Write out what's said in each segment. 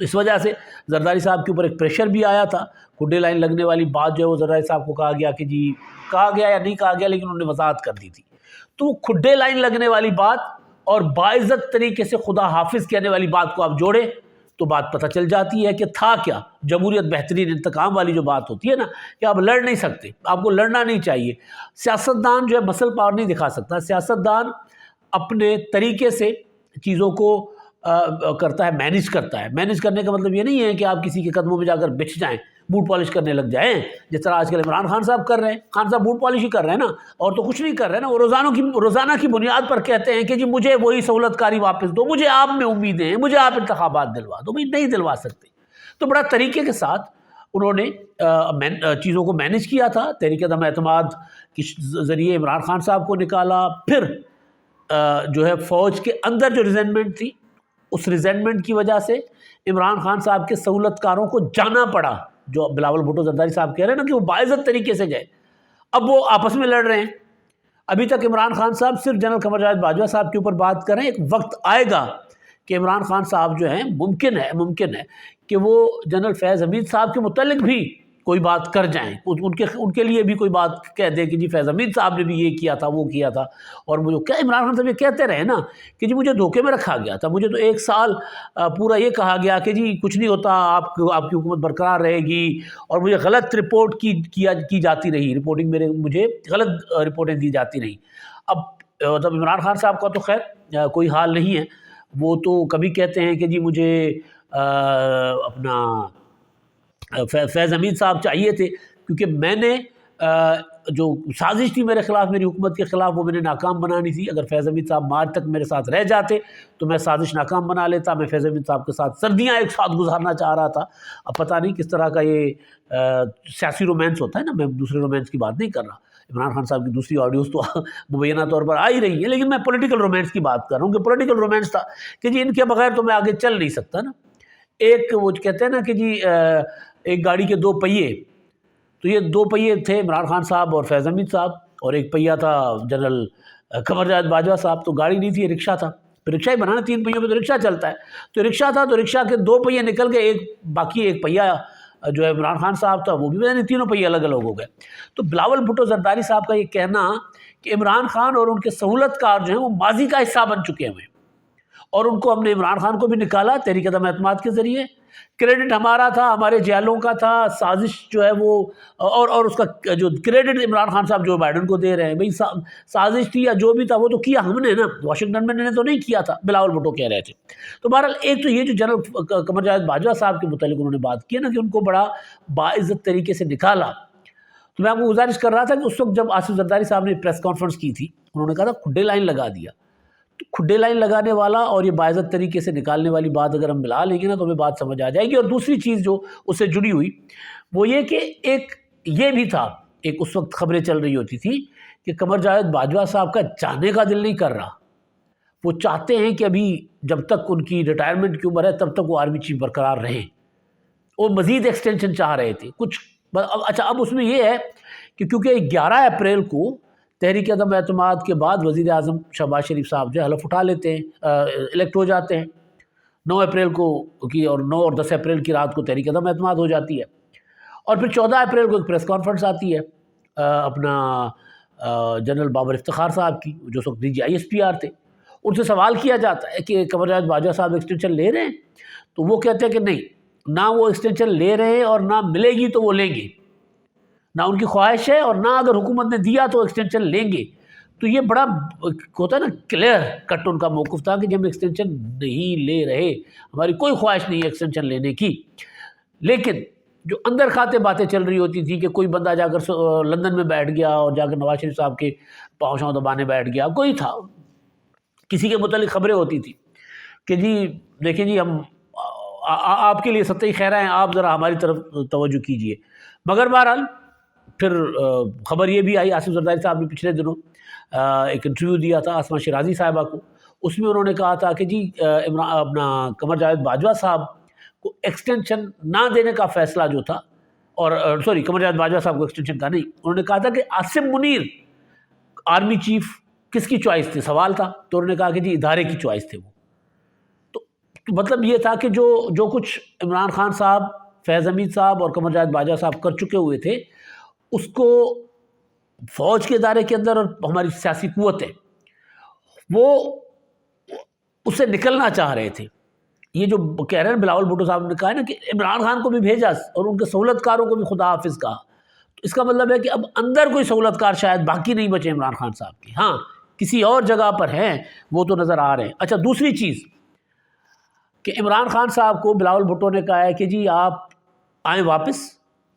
تو اس وجہ سے زرداری صاحب کے اوپر ایک پریشر بھی آیا تھا. کھڈے لائن لگنے والی بات جو ہے وہ زرداری صاحب کو کہا گیا کہ جی کہا گیا یا نہیں کہا گیا لیکن انہوں نے وضاحت کر دی تھی. تو وہ کھڈے لائن لگنے والی بات اور باعزت طریقے سے خدا حافظ کہنے والی بات کو آپ جوڑے تو بات پتہ چل جاتی ہے کہ تھا کیا. جمہوریت بہترین انتقام والی جو بات ہوتی ہے نا کہ آپ لڑ نہیں سکتے, آپ کو لڑنا نہیں چاہیے. سیاستدان جو ہے مسل پاور نہیں دکھا سکتا. سیاستدان اپنے طریقے سے چیزوں کو کرتا ہے, مینیج کرتا ہے. مینیج کرنے کا مطلب یہ نہیں ہے کہ آپ کسی کے قدموں میں جا کر بچھ جائیں, بوٹ پالش کرنے لگ جائیں, جس طرح آج کل عمران خان صاحب کر رہے ہیں. خان صاحب بوٹ پالش ہی کر رہے ہیں نا, اور تو کچھ نہیں کر رہے ہیں نا. وہ روزانہ کی بنیاد پر کہتے ہیں کہ جی مجھے وہی سہولت کاری واپس دو, مجھے آپ میں امیدیں ہیں, مجھے آپ انتخابات دلوا دو. بھائی نہیں دلوا سکتے. تو بڑا طریقے کے ساتھ انہوں نے چیزوں کو مینیج کیا تھا. تحریک عدم اعتماد کے ذریعے عمران خان صاحب کو نکالا. پھر جو ہے فوج کے اندر جو ریزنمنٹ تھی, اس ریزنمنٹ کی وجہ سے عمران خان صاحب کے سہولت کاروں کو جانا پڑا. جو بلاول بھٹو زرداری صاحب کہہ رہے ہیں نا کہ وہ باعزت طریقے سے گئے, اب وہ آپس میں لڑ رہے ہیں. ابھی تک عمران خان صاحب صرف جنرل قمر جاوید باجوہ صاحب کے اوپر بات کریں. ایک وقت آئے گا کہ عمران خان صاحب جو ہیں ممکن ہے کہ وہ جنرل فیض حمید صاحب کے متعلق بھی کوئی بات کر جائیں, ان کے لیے بھی کوئی بات کہہ دیں کہ جی فیض حمید صاحب نے بھی یہ کیا تھا, وہ کیا تھا. اور مجھے کیا عمران خان صاحب یہ کہتے رہے نا کہ جی مجھے دھوکے میں رکھا گیا تھا, مجھے تو 1 سال پورا یہ کہا گیا کہ جی کچھ نہیں ہوتا, آپ کی حکومت برقرار رہے گی, اور مجھے غلط رپورٹ کی جاتی رہی, مجھے غلط رپورٹیں دی جاتی رہی. اب مطلب عمران خان صاحب کا تو خیر کوئی حال نہیں ہے. وہ تو کبھی کہتے ہیں کہ جی مجھے اپنا فیض حمید صاحب چاہیے تھے کیونکہ میں نے جو سازش تھی میرے خلاف, میری حکومت کے خلاف, وہ میں نے ناکام بنانی تھی. اگر فیض حمید صاحب مارچ تک میرے ساتھ رہ جاتے تو میں سازش ناکام بنا لیتا. میں فیض حمید صاحب کے ساتھ سردیاں ایک ساتھ گزارنا چاہ رہا تھا. اب پتہ نہیں کس طرح کا یہ سیاسی رومانس ہوتا ہے نا, میں دوسرے رومانس کی بات نہیں کر رہا. عمران خان صاحب کی دوسری آڈیوز تو مبینہ طور پر آ ہی رہی ہیں, لیکن میں پولیٹیکل رومانس کی بات کر رہا ہوں کہ پولیٹیکل رومانس تھا کہ جی ان کے بغیر تو میں آگے چل نہیں سکتا نا. ایک وہ کہتے ہیں نا کہ جی ایک گاڑی کے 2 پہیے, تو یہ 2 پہیے تھے عمران خان صاحب اور فیض حمید صاحب, اور ایک پہیہ تھا جنرل قمر جاوید باجوہ صاحب. تو گاڑی نہیں تھی, رکشہ تھا. پھر رکشہ ہی بنانا, 3 پہیوں پہ تو رکشہ چلتا ہے. تو رکشہ تھا, تو رکشہ کے 2 پہیے نکل گئے, باقی ایک پہیہ جو ہے عمران خان صاحب تھا وہ بھی نہیں, تینوں پہیے الگ الگ ہو گئے. تو بلاول بھٹو زرداری صاحب کا یہ کہنا کہ عمران خان اور ان کے سہولت کار جو ہیں وہ ماضی کا حصہ بن چکے ہیں, اور ان کو ہم نے عمران خان کو بھی نکالا تحریک عدم اعتماد کے ذریعے. کریڈٹ ہمارا تھا, ہمارے جیلوں کا تھا. سازش جو ہے وہ اور اس کا جو کریڈٹ عمران خان صاحب جو بائیڈن کو دے رہے ہیں, بھئی سازش تھی یا جو بھی تھا وہ تو کیا ہم نے نا, واشنگٹن میں نے تو نہیں کیا تھا, بلاول بھٹو کہہ رہے تھے. تو بہرحال ایک تو یہ جو جنرل قمر جاوید باجوہ صاحب کے متعلق انہوں نے بات کی نا کہ ان کو بڑا باعزت طریقے سے نکالا. تو میں آپ کو گزارش کر رہا تھا کہ اس وقت جب آصف زرداری صاحب نے پریس کانفرنس کی تھی, انہوں نے کہا تھا کھڈے لائن لگا دیا. تو کھڈے لائن لگانے والا اور یہ باعزت طریقے سے نکالنے والی بات اگر ہم ملا لیں گے نا تو ہمیں بات سمجھ آ جائے گی. اور دوسری چیز جو اس سے جڑی ہوئی وہ یہ کہ ایک یہ بھی تھا, ایک اس وقت خبریں چل رہی ہوتی تھی کہ قمر جاوید باجوہ صاحب کا جانے کا دل نہیں کر رہا. وہ چاہتے ہیں کہ ابھی جب تک ان کی ریٹائرمنٹ کی عمر ہے تب تک وہ آرمی چیف برقرار رہیں. وہ مزید ایکسٹینشن چاہ رہے تھے کچھ. اچھا, اب اس میں یہ ہے کہ کیونکہ 11 اپریل کو تحریک عدم اعتماد کے بعد وزیر اعظم شہباز شریف صاحب جو حلف اٹھا لیتے ہیں, الیکٹ ہو جاتے ہیں. 9 اپریل کو کی اور 9 اور 10 اپریل کی رات کو تحریک عدم اعتماد ہو جاتی ہے. اور پھر 14 اپریل کو ایک پریس کانفرنس آتی ہے اپنا جنرل بابر افتخار صاحب کی, جو اس وقت DGISPR تھے. ان سے سوال کیا جاتا ہے کہ قمر جاوید باجوہ صاحب ایکسٹینشن لے رہے ہیں؟ تو وہ کہتے ہیں کہ نہیں, نہ وہ ایکسٹینشن لے رہے ہیں اور نہ ملے گی تو وہ لیں گے. نہ ان کی خواہش ہے اور نہ اگر حکومت نے دیا تو ایکسٹینشن لیں گے. تو یہ بڑا ہوتا ہے نا کلیئر کٹ ان کا موقف تھا کہ ہم ایکسٹینشن نہیں لے رہے, ہماری کوئی خواہش نہیں ہے ایکسٹینشن لینے کی. لیکن جو اندر کھاتے باتیں چل رہی ہوتی تھی کہ کوئی بندہ جا کر لندن میں بیٹھ گیا اور جا کر نواز شریف صاحب کے پاؤں شاؤں دبانے بیٹھ گیا, کوئی تھا, کسی کے متعلق خبریں ہوتی تھی کہ جی دیکھیں جی ہم آپ کے لیے سطحی خیرہ ہیں, آپ ذرا ہماری طرف توجہ کیجئے. مگر بہرحال پھر خبر یہ بھی آئی, آصف زرداری صاحب نے پچھلے دنوں ایک انٹرویو دیا تھا آسما شیرازی صاحبہ کو. اس میں انہوں نے کہا تھا کہ جی اپنا قمر جاوید باجوہ صاحب کو ایکسٹینشن نہ دینے کا فیصلہ جو تھا, اور قمر جاوید باجوہ صاحب کو ایکسٹینشن کا نہیں, انہوں نے کہا تھا کہ عاصم منیر آرمی چیف کس کی چوائس تھی, سوال تھا. تو انہوں نے کہا کہ جی ادارے کی چوائس تھے وہ. تو تو مطلب یہ تھا کہ جو کچھ عمران خان صاحب، فیض حمید صاحب اور قمر جاوید باجوہ صاحب کر چکے ہوئے تھے، اس کو فوج کے ادارے کے اندر اور ہماری سیاسی قوتیں وہ اس سے نکلنا چاہ رہے تھے۔ یہ جو کہہ رہے ہیں بلاول بھٹو صاحب نے کہا ہے نا کہ عمران خان کو بھی بھیجا اور ان کے سہولت کاروں کو بھی خدا حافظ کہا، تو اس کا مطلب ہے کہ اب اندر کوئی سہولت کار شاید باقی نہیں بچے عمران خان صاحب کی، ہاں کسی اور جگہ پر ہیں وہ تو نظر آ رہے ہیں۔ اچھا، دوسری چیز کہ عمران خان صاحب کو بلاول بھٹو نے کہا ہے کہ جی آپ آئیں واپس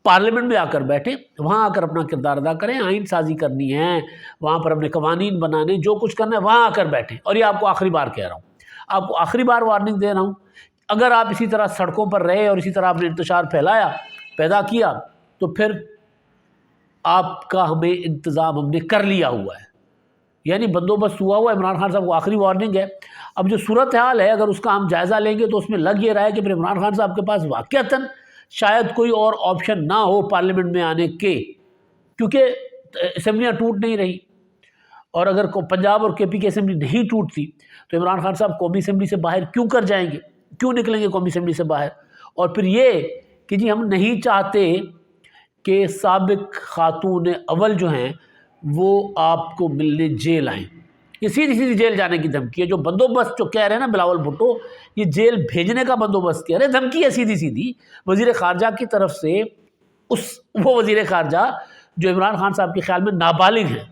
پارلیمنٹ میں آ کر بیٹھیں، وہاں آ کر اپنا کردار ادا کریں، آئین سازی کرنی ہے، وہاں پر اپنے قوانین بنانے، جو کچھ کرنا ہے وہاں آ کر بیٹھیں۔ اور یہ آپ کو آخری بار کہہ رہا ہوں، آپ کو آخری بار وارننگ دے رہا ہوں، اگر آپ اسی طرح سڑکوں پر رہے اور اسی طرح آپ نے انتشار پیدا کیا تو پھر آپ کا ہمیں انتظام ہم نے کر لیا ہوا ہے، یعنی بندوبست ہوا ہوا ہے۔ عمران خان صاحب کو آخری وارننگ ہے۔ اب جو صورتحال ہے اگر اس کا ہم جائزہ لیں گے تو اس میں لگ یہ رہا ہے کہ پھر عمران خان صاحب کے پاس واقعتاً شاید کوئی اور آپشن نہ ہو پارلیمنٹ میں آنے کے، کیونکہ اسمبلیاں ٹوٹ نہیں رہی، اور اگر پنجاب اور کے پی کی اسمبلی نہیں ٹوٹتی تو عمران خان صاحب قومی اسمبلی سے باہر کیوں کر جائیں گے، کیوں نکلیں گے قومی اسمبلی سے باہر؟ اور پھر یہ کہ جی ہم نہیں چاہتے کہ سابق خاتون اول جو ہیں وہ آپ کو ملنے جیل آئیں۔ یہ سیدھی جیل جانے کی دھمکی ہے۔ جو بندوبست جو کہہ رہے ہیں نا بلاول بھٹو، یہ جیل بھیجنے کا بندوبست کہہ رہے ہیں، دھمکی ہے سیدھی وزیر خارجہ کی طرف سے، وہ وزیر خارجہ جو عمران خان صاحب کے خیال میں نابالغ ہیں،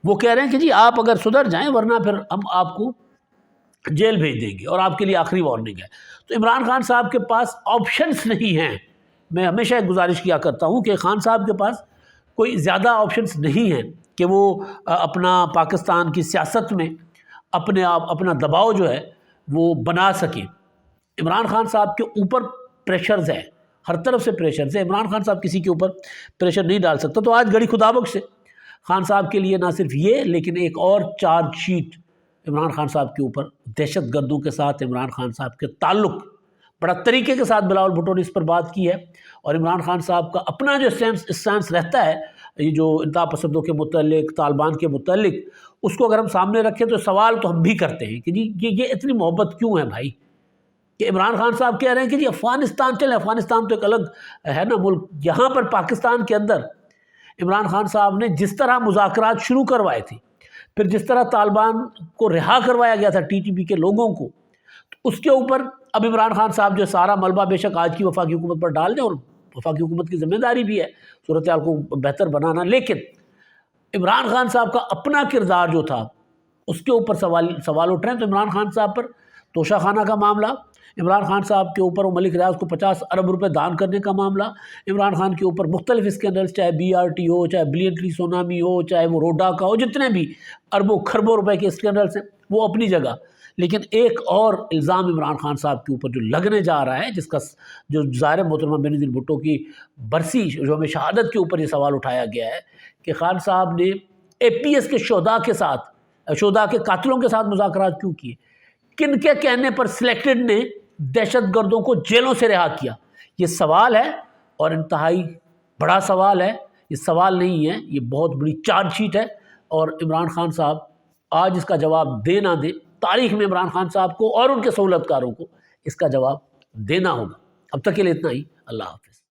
وہ کہہ رہے ہیں کہ جی آپ اگر سدھر جائیں ورنہ پھر ہم آپ کو جیل بھیج دیں گے اور آپ کے لیے آخری وارننگ ہے۔ تو عمران خان صاحب کے پاس آپشنز نہیں ہیں۔ میں ہمیشہ ایک گزارش کیا کرتا ہوں کہ خان صاحب کے پاس کوئی زیادہ آپشنز نہیں ہیں کہ وہ اپنا پاکستان کی سیاست میں اپنا دباؤ جو ہے وہ بنا سکیں۔ عمران خان صاحب کے اوپر پریشرز ہیں، ہر طرف سے پریشرز ہیں، عمران خان صاحب کسی کے اوپر پریشر نہیں ڈال سکتا۔ تو آج گھڑی خدا بخش سے خان صاحب کے لیے نہ صرف یہ لیکن ایک اور چارج شیٹ عمران خان صاحب کے اوپر، دہشت گردوں کے ساتھ عمران خان صاحب کے تعلق، بڑا طریقے کے ساتھ بلاول بھٹو نے اس پر بات کی ہے، اور عمران خان صاحب کا اپنا جو اسٹینس رہتا ہے یہ جو انتہا پسندوں کے متعلق، طالبان کے متعلق، اس کو اگر ہم سامنے رکھیں تو سوال تو ہم بھی کرتے ہیں کہ جی یہ اتنی محبت کیوں ہے بھائی، کہ عمران خان صاحب کہہ رہے ہیں کہ جی افغانستان چلیں، افغانستان تو ایک الگ ہے نا ملک، یہاں پر پاکستان کے اندر عمران خان صاحب نے جس طرح مذاکرات شروع کروائے تھے، پھر جس طرح طالبان کو رہا کروایا گیا تھا ٹی ٹی پی کے لوگوں کو، تو اس کے اوپر اب عمران خان صاحب جو سارا ملبہ بے شک آج کی وفاقی حکومت پر ڈال دیں، اور وفاقی حکومت کی ذمہ داری بھی ہے صورتحال کو بہتر بنانا، لیکن عمران خان صاحب کا اپنا کردار جو تھا اس کے اوپر سوال اٹھ رہے ہیں۔ تو عمران خان صاحب پر توشہ خانہ کا معاملہ، عمران خان صاحب کے اوپر وہ ملک ریاض کو 50 ارب روپے دان کرنے کا معاملہ، عمران خان کے اوپر مختلف اسکینڈلز، چاہے بی آر ٹی ہو، چاہے بلینٹری سونامی ہو، چاہے وہ روڈا کا ہو، جتنے بھی اربوں خربوں روپے کے اسکینڈلز ہیں وہ اپنی جگہ، لیکن ایک اور الزام عمران خان صاحب کے اوپر جو لگنے جا رہا ہے، جس کا جو ظاہر محترمہ بے نظیر بھٹو کی برسی یوم شہادت کے اوپر یہ سوال اٹھایا گیا ہے کہ خان صاحب نے اے پی ایس کے شہداء کے قاتلوں کے ساتھ مذاکرات کیوں کیے، کن کے کہنے پر سلیکٹڈ نے دہشت گردوں کو جیلوں سے رہا کیا؟ یہ سوال ہے، اور انتہائی بڑا سوال ہے، یہ سوال نہیں ہے، یہ بہت بڑی چارج شیٹ ہے، اور عمران خان صاحب آج اس کا جواب دے نہ دے، تاریخ میں عمران خان صاحب کو اور ان کے سہولت کاروں کو اس کا جواب دینا ہوگا۔ اب تک کے لیے اتنا ہی، اللہ حافظ۔